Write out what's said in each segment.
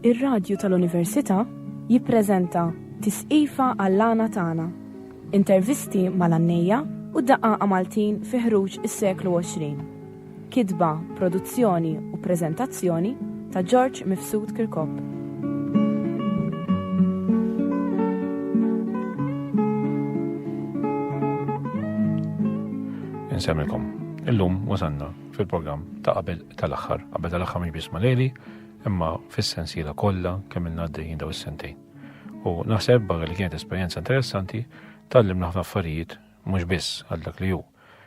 Ir-radju tal-Università jippreżenta Tisqifa għall-għana tagħna. Intervisti mal-għannejja u daqqa Maltin fi ħruġ is-seklu 20. Kitba, produzzjoni u preżentazzjoni ta' George Mifsud Kirkop. Insemmilkom, illum wasanna fil-programm ta' qabel tal-aħħar mhix biss maleli, imma fis-sensiela kollha kemm ilna għaddejjin daw is-sentejn. U naħseb barra li kienet esperjenza interessanti tallimna ħafna affarijiet mhux biss għal dak li hu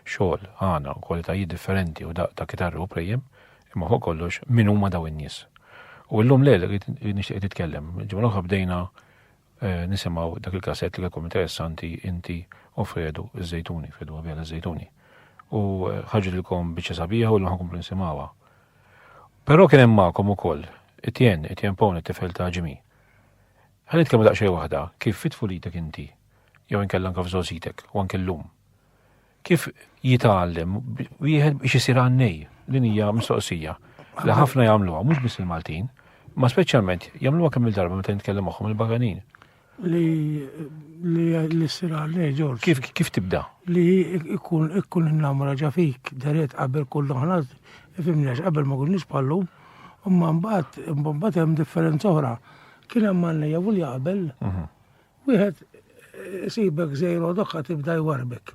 xogħol għana u kwalitajiet differenti u daq ta' kitarri u prejjem, imma hu kollox min huma daw in-nies. U llum lejl nixtieq titkellem. Ġimgħa l-oħra bdejna nisimgħu dak il-kasett li kelkom interessanti inti u Fredu iż-Żejtuni, Fredu Għabjala iż-Żejtuni. U ħarġilkom biċċa sabiħa u l ħankomplu nisimgħuha. Però kien hemm magħkom ukoll Etienne Pone it-tifel ta' Ġimgħa. Ħalli nitkellmu daqsxejn waħda kif fit-tfulitek inti jew inkella anke f'żożitek u anke llum. Kif jitgħallem wieħed biex isir għannej din hija mistoqsija li ħafna jagħmluha mhux biss il-Maltin, ma speċjalment jagħmluha kemm il-darba meta nitkellem magħhom il-Barranin. Li ssir għannej, George. Kif tibda? Li ikkun innamra ġa fik, daret qabel kullu ħanat, fimniex qabel ma kunniex bħallum, imma mbagħad hemm differenza oħra. Kien hemm għannejja u li qabel, wieħed sibek żejru doqqa tibda jwarbek.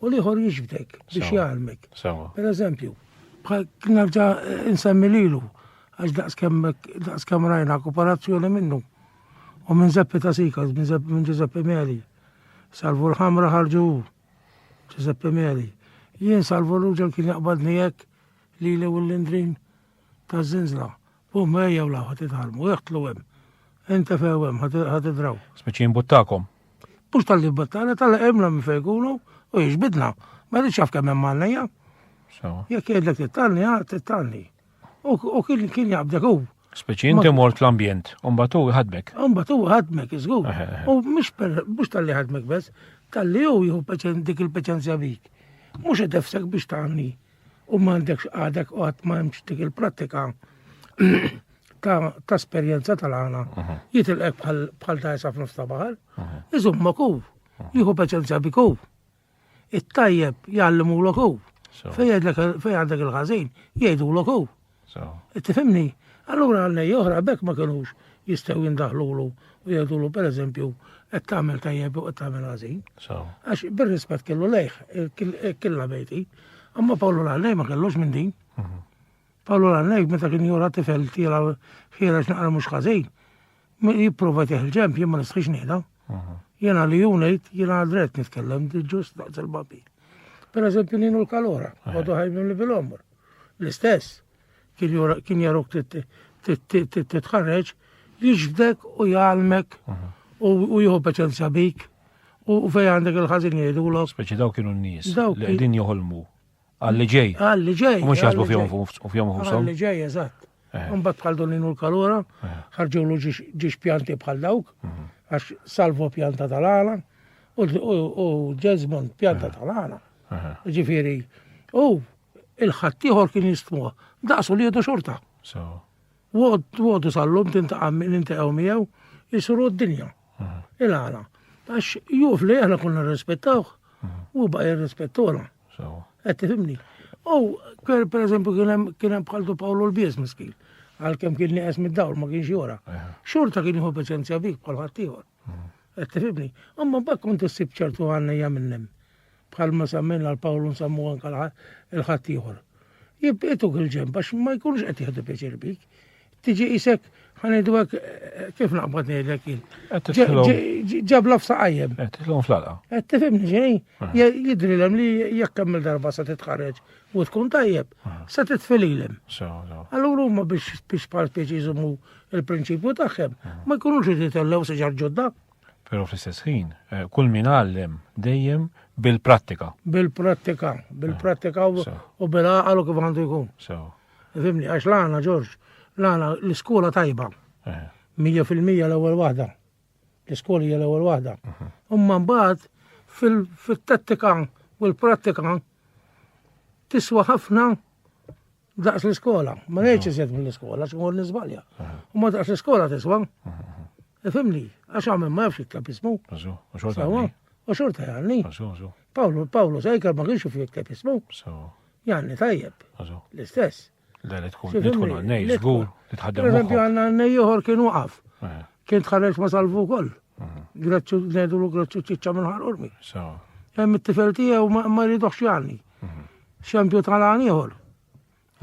U liħor jiġbdek biex jgħalmek. Per eżempju, kien nerġa' insemmi lilu għax daqskemm rajna kooperazzjoni minnu. U minn Zeppi ta' Sikas, minn Giuseppe Meli. Salvu l-ħamra ħarġu Giuseppe Meli. Jien salvu l-uġel kien jaqbadni jekk li l-Indrin ta' Zinzla. Bum ejja u laħ ħatitħalmu, jaqtlu hemm. Enta few hemm ħatidraw. Speċi jimbuttakom. Mhux tal-li battana, tal-emla minn fejkunu u jiġbidna. Ma rridx jaf kemm hemm għalnejja. Jekk jgħidlek tittalni, tittalni. U kien jaqbdek hu. Speċi inti mort l-ambjent, umbatu ħadmek. Umbatu ħadmek, iżgur. U mhux tal-li ħadmek bes, tal-li hu jieħu dik il-peċenzja bik. Mhux idefsek biex tagħmli u m'għandekx għadek u qatt m'hemmx dik il-prattika ta' esperjenza tal-għana. Jitilqek bħal ta' jisaf nofs ta' baħar, iżummak hu, jieħu peċenzja bik hu. It-tajjeb jgħallimulek hu. Fejn għandek il-ħażin jgħidulek hu. Tifhimni? Allura għalnej oħra bekk ma kienux jistgħu jindaħlulu u jgħidulu pereżempju qed tagħmel tajjeb u qed tagħmel ħażin. Għax bir-rispett kellu lejh killa bejti, amma Pawlu l-għalnej ma kellux minn din. Pawlu l-għalnej meta kien jura tifel tira xiera x'naqra mhux ħażin, jipprova tieħ ġemp jien ma nistħix nieħda. Jiena li junejt jiena dritt nitkellem ġust daqs il-babi. Pereżempju nienu l-kalora, għodu ħajbim li bil-omr. L-istess. Kien jaruk titħarreġ, jiġbdek u jgħalmek u jieħu peċenzja bik u fej għandek il-ħażin jgħidulok. Speċi daw kienu n-nies li qegħdin joħolmu għalli ġej. Għalli ġej. Mhux jaħsbu fihom ħushom. Għalli ġej, eżatt. Imbagħad bħal doninu l-kalura, ħarġulu ġiex pjanti bħal dawk, għax Salvo pjanta tal-għala u Jesmond pjanta tal-għala. Ġifieri, u il-ħaddieħor kien jistmuha. Daqsu li jedu xorta. Għodu sallum tintaqaw miegħu jisuru d-dinja. Il-għala. Għax juf li aħna kunna rispettawh u baqa jirrispettuna. Qed tifhimni. U per eżempju kien hemm bħaltu Pawlu l-Bies miskil. Għalkemm kien nieqes mid-dawl ma kienx jora. Xorta kien jieħu peċenzja bik bħal ħaddieħor. Qed tifhimni. Imma mbagħad kont issib ċertu għannejja minnhem. Bħalma semmejna l-Pawlu nsammu anke il-ħaddieħor. Jibqetuk il-ġemp, għax ma jkunux qed jieħdu pjaċir bik. Tiġi isek ħanejdu kif naqbad ngħidlek jien. Ġab lafsa qajjem. Titlhom fl-għalqa. Qed tifhimni ġej, jidrilhem li jekk kemm il-darba se titħarreġ u tkun tajjeb, se titfililhem. Allura huma biex bħal spieċi jżommu il-prinċipju tagħhom, ma jkunux jititellaw siġar ġodda. Però fl-istess ħin, kull min għallem dejjem bil-prattika. Bil-prattika u bil-għaqalu kif għandu jkun. Fimni, għax l-għana, George, l-għana l-iskola tajba. 100% l-ewwel waħda. L-iskola hija l-ewwel waħda. Imma mbagħad fil-tattika u l-prattika tiswa ħafna daqs l-iskola, ma ngħidx iżjed mill-iskola x'għu nisbalja. U ma daqs l-iskola tiswa. Ifhimni, għax għamel ma jafx jikteb ismu. U xorta jgħalni. Pawlu Sejker ma kienx fi jikteb ismu. Janni tajjeb. L-istess. Nidħol għannej, żgur, nitħaddem. Per eżempju għandna għannej ieħor kien waqaf. Kien tħarreġ ma salvu wkoll. Grazzu ngħidulu grazzu ċiċċa minn ħarqurmi. Hemm it-tifel tiegħu ma jridux jgħalni. Xempju tal-għan ieħor.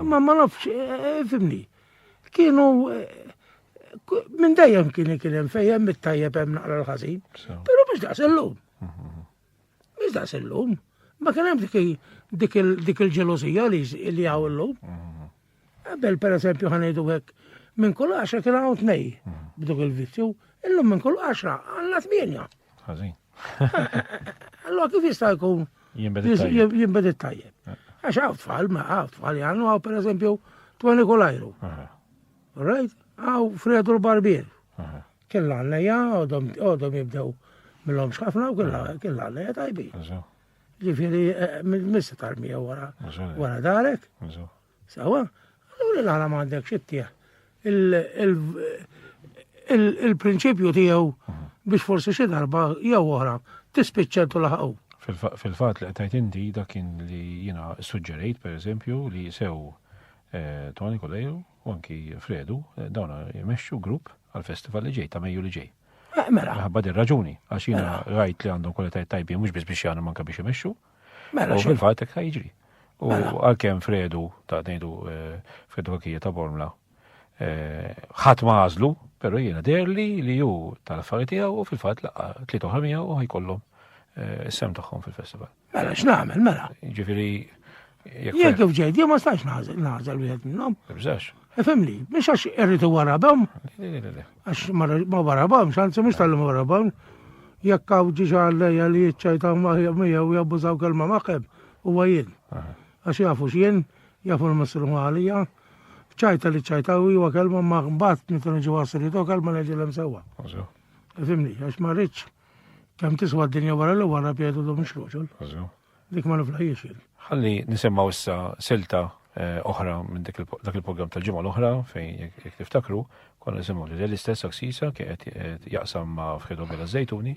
Ma nafx, fimni. Kienu minn dejjem kien hemm fejn mit-tajjeb hemm naqra l-ħażin. Però mhux daqs illum. Mhux daqs illum. Ma kien hemm dik il-ġelosija li hawn illum. Qabel pereżempju ħanejdu hekk minn kull 10 kien hawn 2 b'dok il-vizzju, illum minn kull 10 għandna 8. Ħażin. Allora kif jista' jkun jinbed it-tajjeb? Għax hawn tfal jgħannu hawn pereżempju Tony Kolajru. Right? Għaw Fredu l-Barbier. Kella għannejja, għodhom jibdew mill-hom xħafna u kella għannejja tajbi. Ġifiri, missa tarmija wara darek. Sawa? Allura l-għana mandek xittija. Il-prinċipju tiegħu biex forsi xi darba jew oħra tispiċċentu laħqu. Fil-fatt li qed inti dak kien li jiena suġġerejt pereżempju li sew Tony Kolejru u anki Fredu dawna jmexxu grupp għal-festival li ġej ta' Mejju li ġej. Mela. Ħabba dir-raġuni għax jiena rajt li għandhom kwalitajiet tajbin mhux biss biex jagħmlu manka biex imexxu. U fil-fatt hekk jiġri. U għalkemm Fredu ta' ngħidu Fredu Kakija ta' Bormla ħadd ma għażlu, però jiena derli li hu tal-affarijiet tiegħu u fil-fatt laqgħa 3 miegħu ħajkollhom is-sem tagħhom fil-festival. Mela x'nagħmel mela. Ġifieri jekk kif ġejt jien ma stax naħżel wieħed minnhom. Bżax. Ifhimli, mhux għax irridu warabhom. Għax ma warabhom, x'anzi mhux tal-li ma warabhom. Jekk hawn ġiġa għallejja li jiċċajtaw miegħu jabbużaw kelma maħħeb huwa jien. Għax jafu x'jien, jafu l-missilu għalija. ċajta li ċajta u huwa kelma ma mbagħad nitu niġu wasilitu kelma neġilem sewwa. Ifhimni, għax ma rridx kemm tiswa d-dinja wara li wara pjedu du mhux roġol. Dik ma niflajiex jien. Ħalli nisemmaw issa silta oħra minn dak il-programm tal-ġimgħa l-oħra fejn jekk tiftakru konna nisimgħu li l-istess Aksisa kienet jaqsam ma' Fredo Bella Zejtuni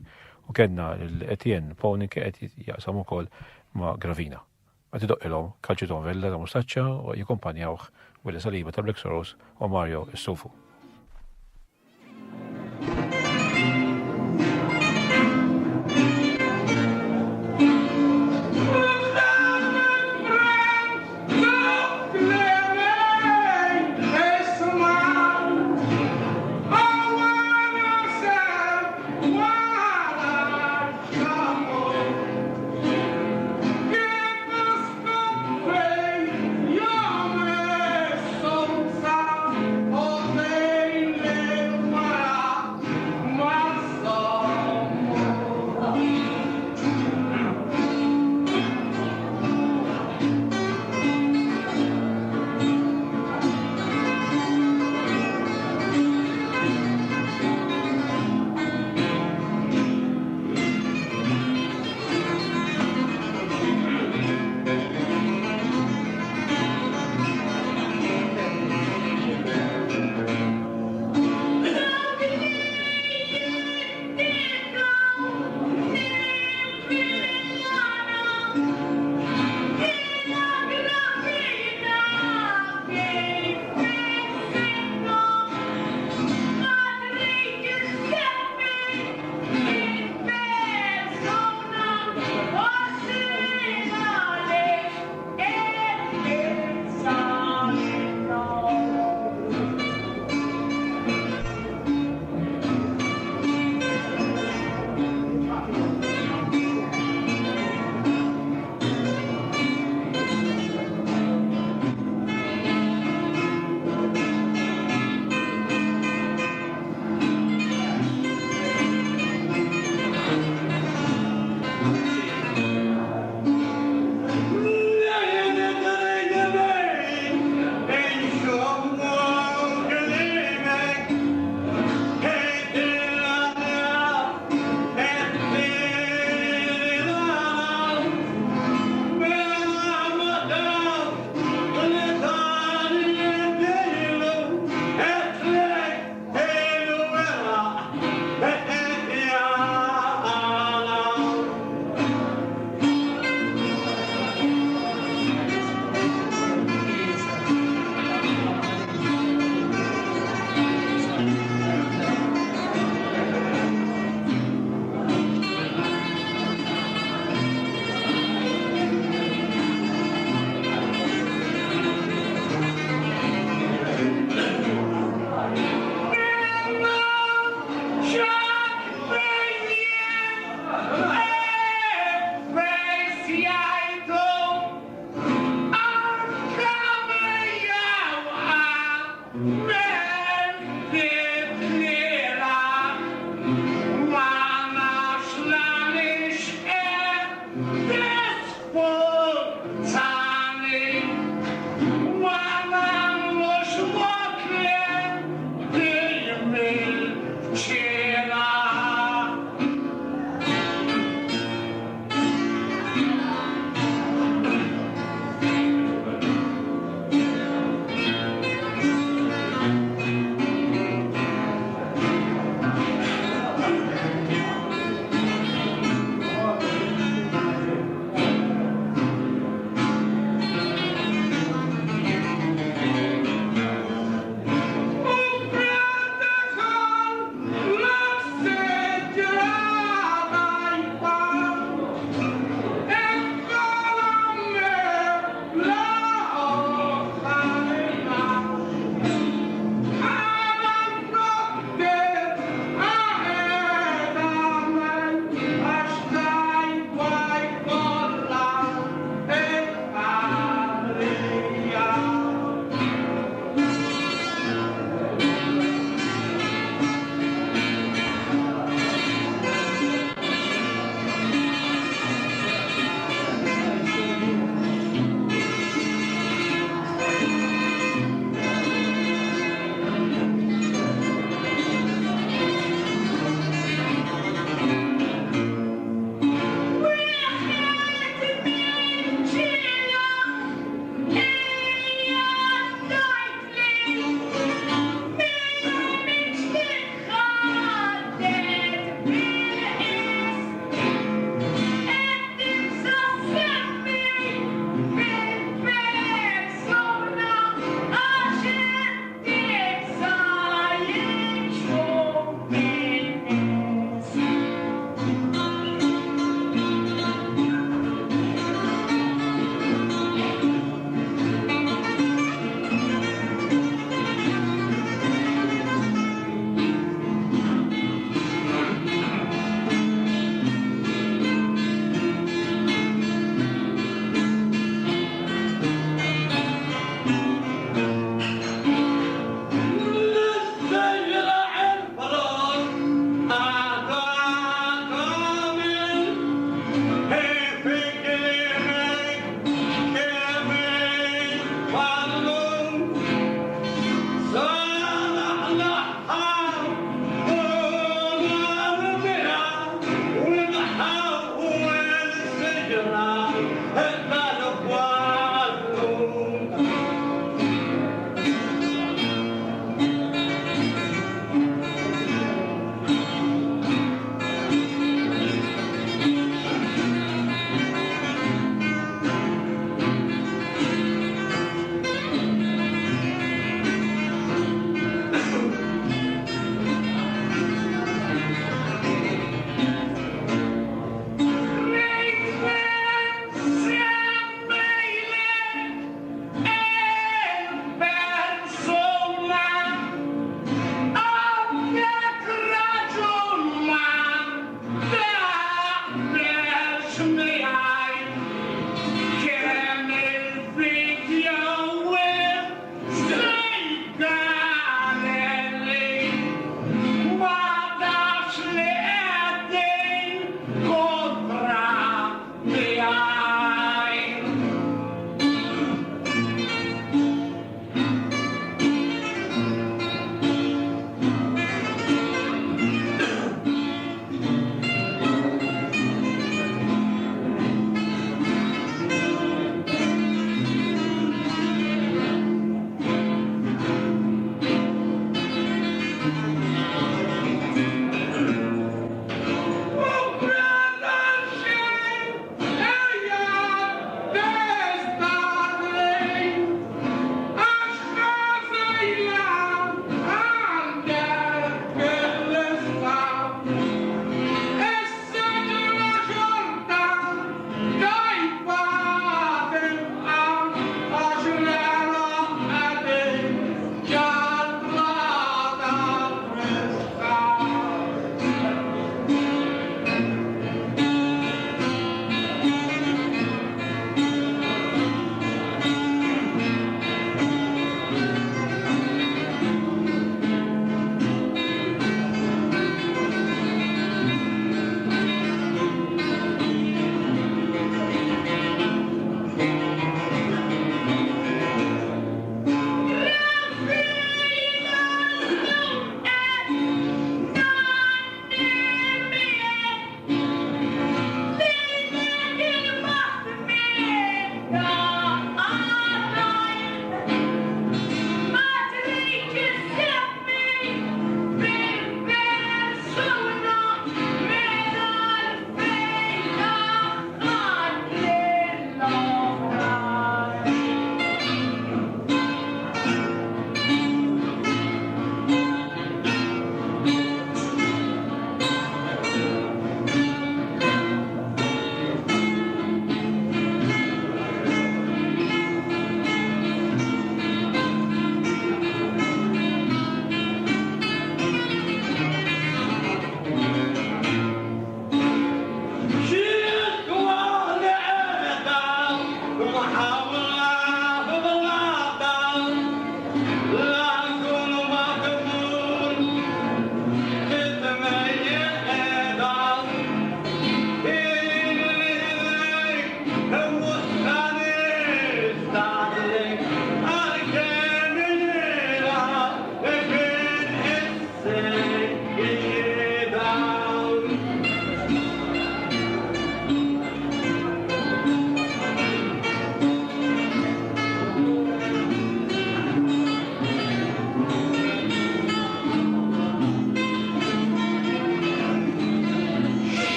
u kellna l-Etienne Pony kienet jaqsam ukoll ma' Gravina. Qed idoqqilhom Calciton Vella ta' Mustaċċa u jikkumpanjawh Willi Saliba ta' Black Soros u Mario Issufu. Oh, man.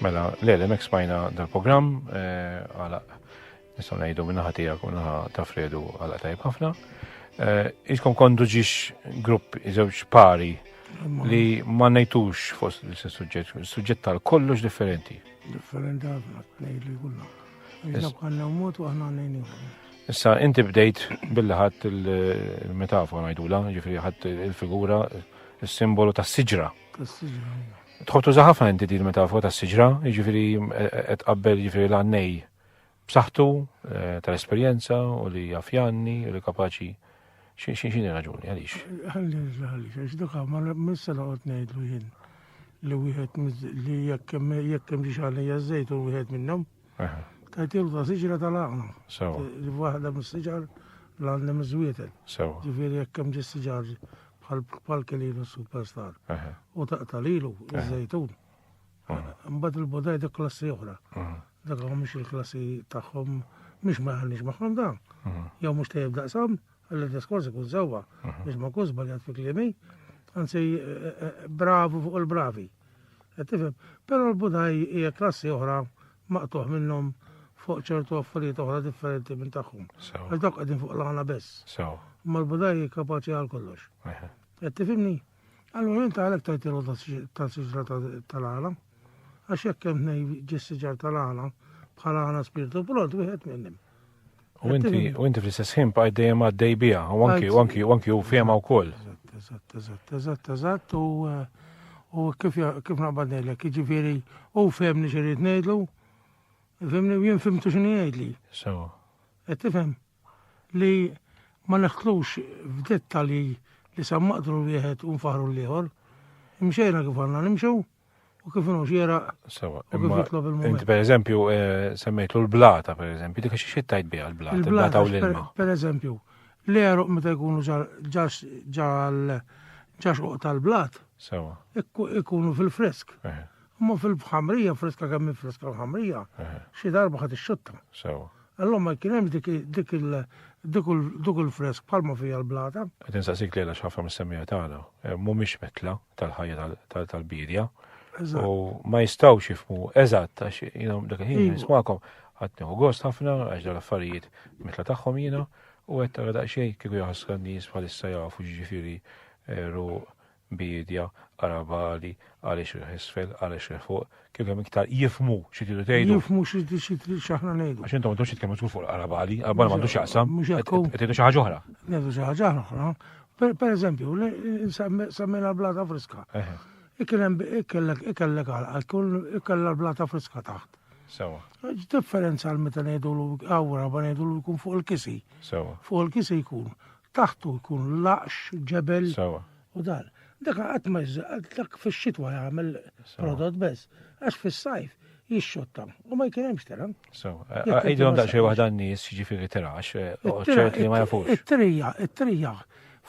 Mela, l-mek smajna dal-program, għala, nistaw najdu minnaħa tijak u minnaħa ta' Fredu għala tajb ħafna. Iskom kondu ġiex grupp, iżewġ pari li ma nejtux fost il-sujġett tal-kollox differenti. Differenti għafna, t-nejli kulla. Iżda bħanna umut u għahna nejni. Issa, inti bdejt billi ħadd il-metafora najdula, ġifri ħadd il-figura, il-simbolu ta' siġra. Tħobtu zaħafna inti di il-metafora ta' siġra, ġifri qabbel ġifri l-għannej b'saħħtu tal-esperjenza u li jafjanni u li kapaċi xini raġuni, għalix? Għalix, għax duqa, ma missa laqot nejdlu jien li wieħed li jekkem ġiġħalli jazzejt u wieħed minnom, tajtilu ta' siġra tal-għana. Li waħda mis-siġar l-għanda mizwietel. Ġifiri jekkem ġi siġar bħal kelilu superstar. U taqtalilu, iż-żejtun. Mbad il-bodaj dak klassi oħra. Dak għom mux il-klassi taħħom, mux maħanix maħħom dan. Jow mux tajib daqsam, għall-diskors ikun sewa, mux ma kuzba li għad fi klimi, għansi bravu fuq il-bravi. Tifem, pero l-bodaj hija klassi oħra maqtuħ minnom fuq ċertu affarijiet oħra differenti minn tagħhom. Għal dak qegħdin fuq l-għana bess. Ma l-budaj kapaċi għal kollox. Qed tifhimni? Allura inta għalhekk tajtilu tas-siġra tal-għala, għax jekk hemm nej ġis-siġar tal-għala bħala għana spiritu pront wieħed minnhom. U inti fl-istess ħin bqgħid dejjem għaddej biha, u anki hu fehma wkoll. Eżatt, u kif naqbad ngħidlek, jiġifieri u femni xi rid ngħidlu, femni jien fimtu x'inhi jgħidli. Qed tifhem li ma neħtlux f'dettali li sammaqtru wieħed u nfaħru l-ieħor, imxejna kif għandna nimxu u kif inhu xiera u kif jitlob il-mument. Inti pereżempju semmejtlu l-blata pereżempju, dik xi tajt biha l-blata, il-blata u l-ilma. Pereżempju, l-eruq meta jkunu ġax tal-blat, ikunu fil-fresk. Imma fil-ħamrija, freska kemm freska ħamrija, xi darba ħadd ix-xutta. Allora ma kien hemm dik il-fresk bħalma fija l-blata. Qed insaqsik lejla x'ħafna mis-semmija tagħna, mhumiex metla tal-ħajja tal-bidja. U ma jistgħux jifhmu eżatt għax dak il-ħin nismakom ħadd nieħu gost ħafna għax dal-affarijiet mitla tagħhom jiena u qed tara daqsxejn kieku jaħsru n-nies bħalissa jafu ġifieri ruq bidja, arabali, għalix il-ħisfel, għalix il-fuq, kif hemm iktar jifmu xi tridu tgħidu. Jifmu x'aħna ngħidu. Għax intom m'għandux jitkellmu fuq l-arabali, arabali m'għandux jaqsam, qed jgħidu xi ħaġa oħra. Ngħidu xi ħaġa oħra. Pereżempju, semmejna l-blata friska. Ikellek ikella l-blata friska taħt. Differenza għal meta ngħidulu għawra ma ngħidulu jkun fuq il-kisi. Fuq il-kisi jkun taħtu jkun laqx, ġebel u dan. Dak għat ma dak fil-xitwa jgħamil prodott bes, għax fil-sajf jixxotta, u ma jkienemx tera. Għidilom daqxej wahda n-nis ġifiri terax, ċert li ma jafux. It-trija,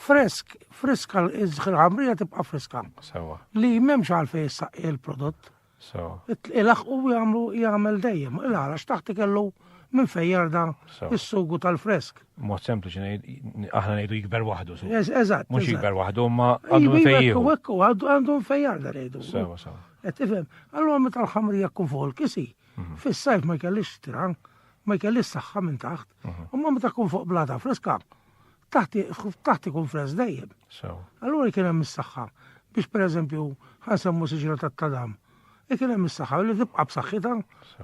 freska il-ħamrija tibqa freska. Li memx għalfej jissaqi il-prodott. Il-aħ u jgħamil dejjem, il-għalax taħti kellu minn fejjar da is-sugu tal-fresk. Mod sempliċi, aħna ngħidu jikber waħdu. Eżatt. Mhux jikber waħdu, ma għandu nfejjew. Għandu nfejjar da ngħidu. Qed tifhem. Allura meta l-ħamrija tkun fuq il-kisi, fis-sajf ma jkellix tiran, ma jkellix saħħa minn taħt. Imma meta tkun fuq blata freska, taħt ikun fresk dejjem. Allura kien hemm is-saħħa biex pereżempju ħansemmu siġra tat-tadam. Ikien hemm is-saħħa li tibqa' b'saħħitha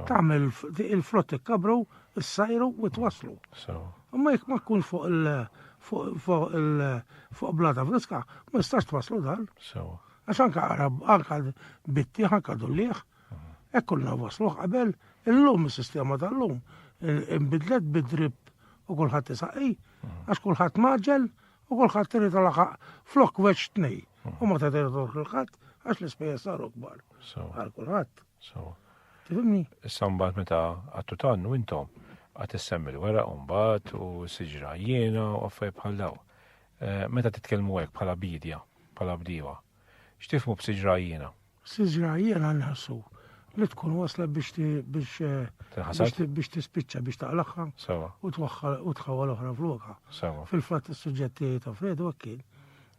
tagħmel il-frott ikkabru, issajru u twaslu. Imma jekk ma tkunx fuq blata friska, ma jistax twaslu dan. Għax anke bitti anke dullieħ, hekk kulna wasluh qabel, illum is-sistema tal-lum inbidlet bid-drib u kulħadd isaqi, għax kulħadd maġġel u kulħadd irid laħaq flok weċ tnej. U ma tagħtiru kulħadd għax l-ispejjeż saru kbar. Għal kulħadd. Tifhimni? Issa mbagħad meta għattu tannu intom għad issemmi l-weraq u mbagħad u siġra jiena u affarijiet bħal daw. Meta titkellmu hekk bħala bidja, bħala bdiewa, x'tifhmu b'siġra jiena? Siġra jiena nħassu li tkun wasla biex tispiċċa biex taqlaqha u tħawwa l-oħra fluka. Fil-fatt is-suġġetti ta' Fredu kien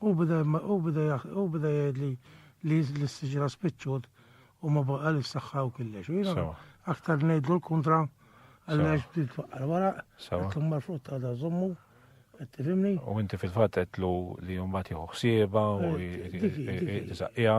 u bida jgħidli li l-siġra spiċċut u ma baqa li s-saxħa u killex. Sewa. Aktar ngħidlu l-kontra għallax Sewa. bdiet twaqqal wara, Sewa. għatlu mal-frutta da żommu, qed tifhimni? U inti fil-fatt qedlu li mbagħad jieħu ħsieba u jisaqqija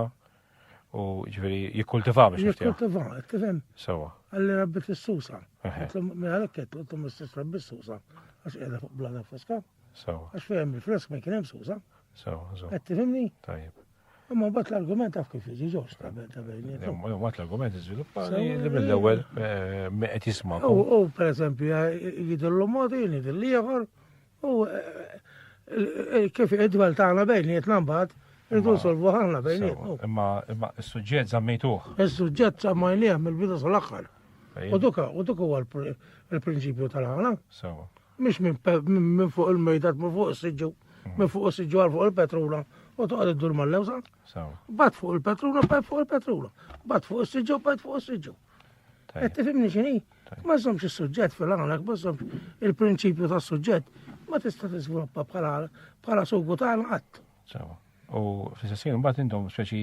u ġifieri jikkultiva biex niftieħ. Jekkultiva, qed tifhem? Sewa. Għalli rabbi t-susa. Eħe. Għalek qed għatlu mistess rabbi s-susa. Għax qiegħda fuq blada freska. Sewa. Għax fehem il-fresk ma kien hemm susa. Sewa. Sewa. Qed tifhimni? Tajjeb. Imma mbagħad l-argument taf kif jiġi ġorġ ta' bejniet. Mat l-argument iżviluppa li mill-ewwel qed jisma'. U pereżempju jidillu modi, jidillu ieħor, u kif id-dwel tagħna bejniet mbagħad irdu nsolvu ħalna bejniet. Imma s-suġġett żammejtuh. Is-suġġett sammajnieh mill-bidu sal-aħħar. U duka huwa l-prinċipju tal-ħana. Sewa. Mhix minn fuq il-mejdat, minn fuq is-siġġu, minn fuq is-siġġu għal fuq il-petrula. U toqgħod iddur mal-lewsa. Sewa. Bad fuq il-petrula, bad fuq il-petrula. Bad fuq is-siġġu, bad fuq is-siġġu. Qed tifhimni x'inhi? Ma żommx is-suġġett fil-għanek, ma żommx il-prinċipju tas-suġġett, ma tista' tiżviluppa bħala sugu tagħna qatt. Sewa. U fl-istessin mbagħad intom speċi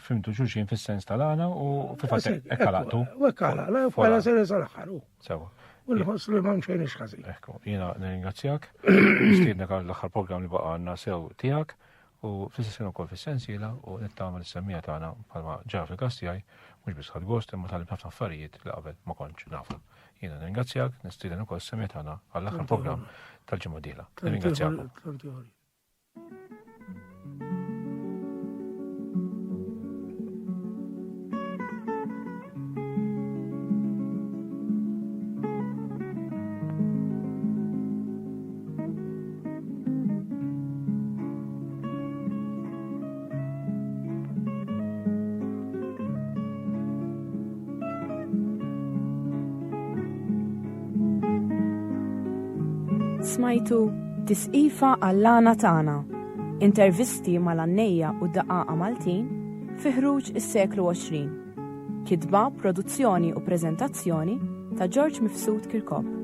fimtu xulxin fis-sens tal-għana u fil-fatt hekk għalaqtu. U hekk għala, bħala sena sal-aħħar. Sewa. U nħoss li ma mxejn ixħażin. Ekku, jiena nirringrazzjak. Nistiednek għall-aħħar programm li baqa' għandna sew tiegħek u fl-istessin ukoll fis-sensiela u nittama l-semmija tagħna bħalma ġara fil-każ tiegħi mhux biss ħadd gost imma tagħlim ħafna affarijiet li qabel ma kontx nafha. Jiena nirringrazzjak, nistieden ukoll s-semmija tagħna għall-aħħar programm tal-ġimgħa dieħla. Nirringrazzjakom. Smajtu tisqifa għall-għana tagħna. Intervisti mal-Annejja u d-Daqqa Maltin fi ħruġ is-seklu 20. Kitba, produzzjoni u preżentazzjoni ta' George Mifsud Kirkop.